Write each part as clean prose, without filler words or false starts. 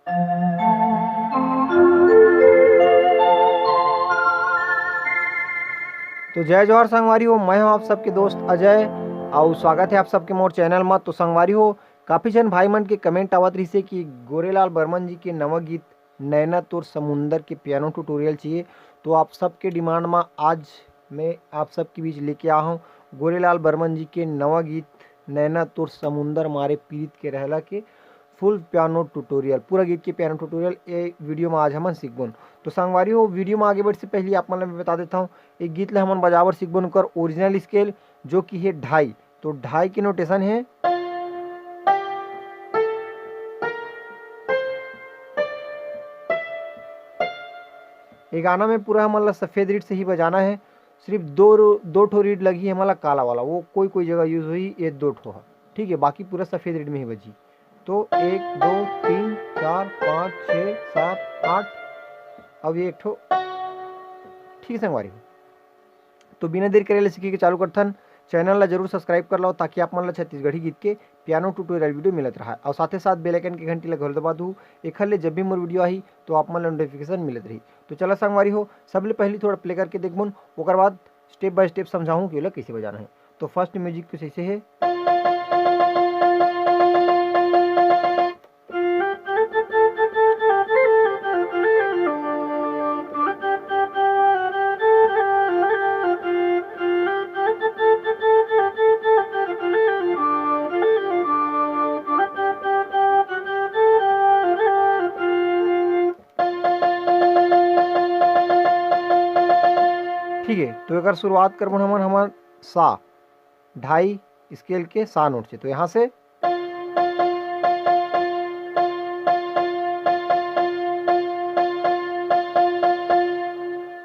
तो जय जवाहर संगवारी हो, मैं हूं आप सबके दोस्त अजय और स्वागत है आप सबके मोर चैनल में। तो संगवारी हो, काफ़ी जन भाई मन के कमेंट आवत रही से कि गोरेलाल बर्मन जी के नवा गीत नैना तोर समुंदर के पियानो ट्यूटोरियल चाहिए। तो आप सबके डिमांड में आज मैं आप सबके बीच लेके आया हूँ गोरेलाल बर्मन जी के नवा गीत नैना तोर समुंदर मारे पीरित के रहला के फुल पियानो ट्यूटोरियल, पूरा गीत के पियानो ट्यूटोरियल ये वीडियो में आज हम सीखबन। तो संगवारी हो, वीडियो में आगे बढ़ने से पहले आप मैं बता देता हूँ एक गीत ले हम बजावर सीखबन कर ओरिजिनल स्केल जो कि है ढाई। तो ढाई की नोटेशन है ये गाना में पूरा हमारा सफ़ेद रीड से ही बजाना है। सिर्फ दो ठो रीड लगी है हमारा काला वाला, वो कोई जगह यूज़ हुई, ये दो ठो है, ठीक है। बाकी पूरा सफ़ेद रीड में ही बजी। तो 1 2 3 4 5 6 7 8, अब ये एक ठो, ठीक है संगवारी। तो बिना देर करे सीखे के चालू करथन। चैनल ला जरूर सब्सक्राइब कर लो ताकि आप मन ला छत्तीसगढ़ी गीत के पियानो ट्यूटोरियल वीडियो मिलत रहा और साथ ही साथ बेल आइकन की घंटी ला घोल दबा दू, एखर ले जब भी मोर वीडियो आई तो आप मन ला नोटिफिकेशन मिलत रही। तो चला संगवारी हो, सबले पहले थोड़ा प्ले करके देखबुन, ओकर बाद स्टेप बाय स्टेप समझाऊँ कि ओला कैसे बजाना है। तो फर्स्ट म्यूजिक कुछ ऐसे है। ठीक है, तो अगर शुरुआत करबन हमन हमार सा ढाई स्केल के सा नोट से, तो यहाँ से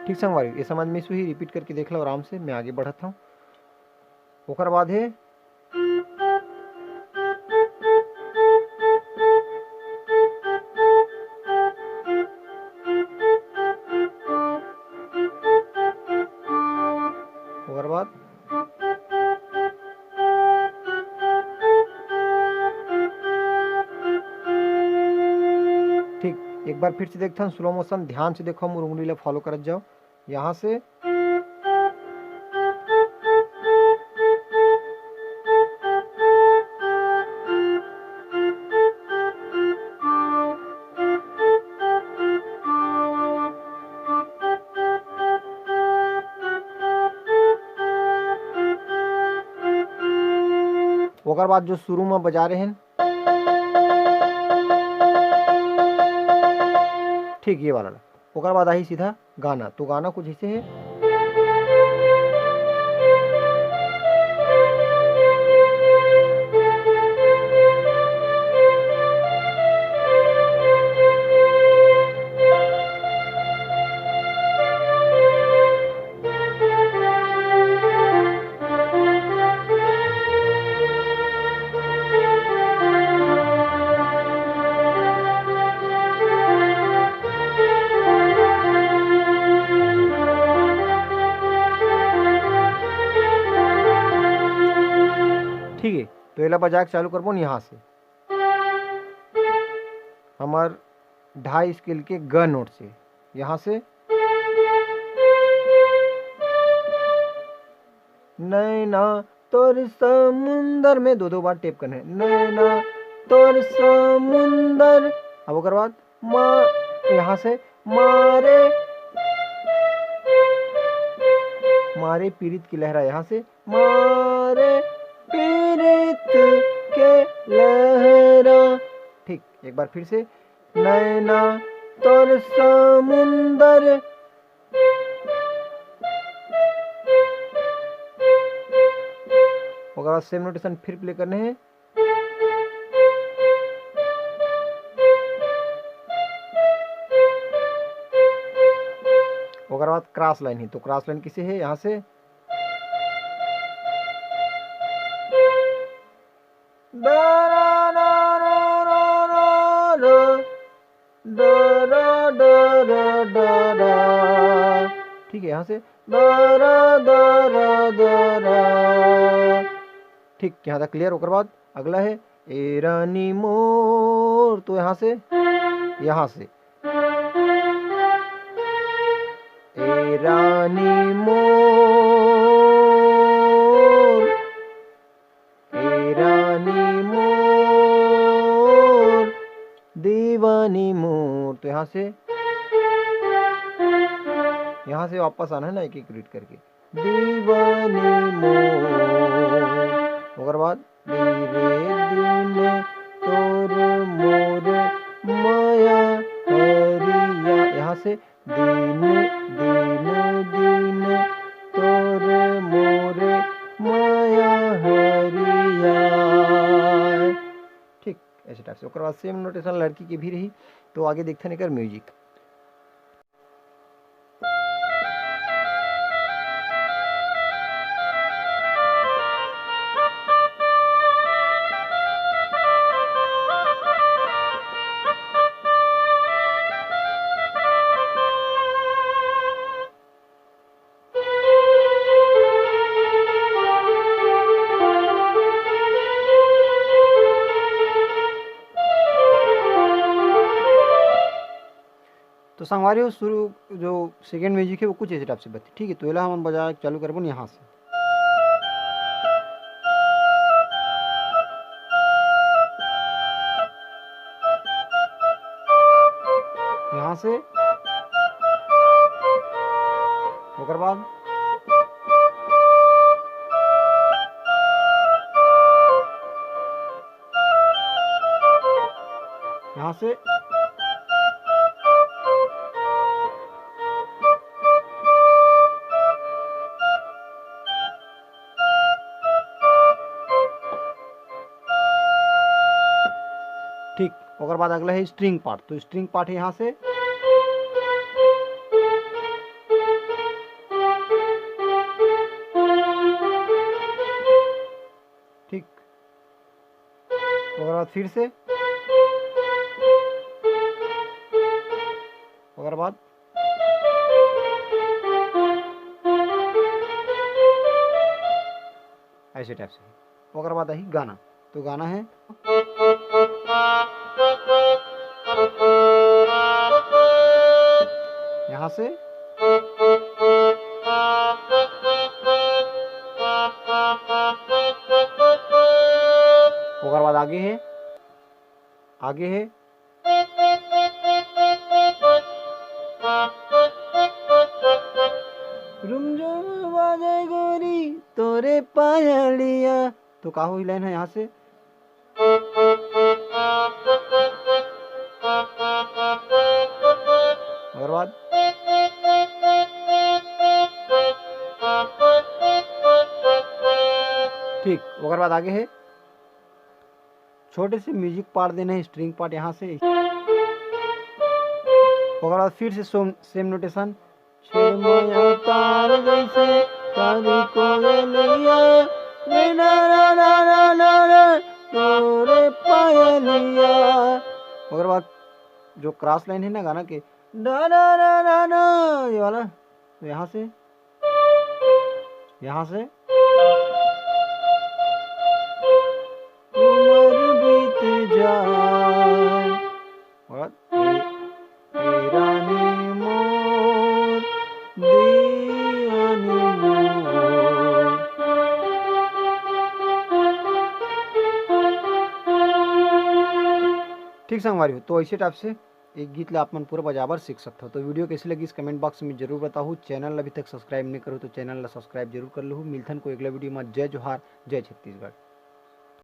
ठीक संगवारी, ये समझ में ही रिपीट करके देख लो आराम से, मैं आगे बढ़ता हूँ। ओकर बाद है ओकर बाद ठीक। एक बार फिर से देखते हैं स्लो मोशन, ध्यान से देखो, मोर उंगली ला फॉलो करत जाओ। यहाँ से ओकर बाद जो शुरू में बजा रहे हैं, ठीक ये वाला। ओकर बाद आई सीधा गाना, तो गाना कुछ ऐसे है। ठीक है, तो एला बजा के चालू करबो यहाँ से हमार ढाई स्केल के ग नोट से, यहाँ से नैना तोर समुंदर में दो बार टेप करना है, नैना तोर समुंदर। अब ओकर बाद माँ, यहाँ से मारे पीरित की लहरा, यहाँ से मारे पीरित के लहरा। ठीक, एक बार फिर से नैना तोर समुंदर। ओकर बाद सेम नोटेशन फिर प्ले करने हैं। ओकर बाद क्रॉस लाइन ही, तो क्रॉस लाइन किसे है, यहाँ से ठीक है, यहाँ से ठीक, यहाँ तक क्लियर। ओकर बाद अगला है ए रानी मोर, तो यहाँ से यहाँ से ए रानी मोर, ए रानी मोर, दीवानी मोर। तो यहाँ से वापस आना है ना, एक एक रीड करके। दीवानी मोर, ओकर बाद धीरे दिन तोर मोर माया हरिया। यहाँ से दिन दिन दिन तोर मोर माया हरिया। ठीक, ऐसे टाइप से। ओकर बाद सेम नोटेशन लड़की की भी रही। तो आगे देखते हैं एकर म्यूजिक। तो संगवारी हो शुरू जो सेकेंड म्यूजिक है वो कुछ ऐसे टाइप से बती। ठीक है, तो एला हम बजा चालू करबो यहाँ से। यहाँ से ओकर बाद यहाँ से ठीक। ओकर बाद अगला है स्ट्रिंग पार्ट। तो स्ट्रिंग पार्ट है यहाँ से ठीक। ओकर बाद फिर से, ओकर बाद ऐसे टाइप से। ओकर बाद आई गाना। तो गाना है यहाँ से ओकर बाद आगे है, आगे है रुमझुम बाजे गोरी तोरे पायलिया। तो का हुई लाइन है यहाँ से ओकर बाद ठीक। ओकर बाद आगे है छोटे से म्यूजिक पार्ट देना है, स्ट्रिंग पार्ट यहाँ से। ओकर बाद फिर से सेम नोटेशन तार जैसे तारी कोयलिया तोरे पायलिया। ओकर बाद जो क्रॉस लाइन है ना गाना के डा डा डा डा डा ये वाला, तो यहाँ से उम्र बीत जाए। और रानी मोर दीवानी मोर। ठीक संगवारी हो। तो ऐसे टाइप से एक गीत ला अपन पूरा बजावर सीख सकते हो। तो वीडियो कैसी लगी इस कमेंट बॉक्स में जरूर बताओ। चैनल अभी तक सब्सक्राइब नहीं करो तो चैनल ला सब्सक्राइब जरूर कर लो। मिलथन को अगला वीडियो में। जय जोहार, जय छत्तीसगढ़।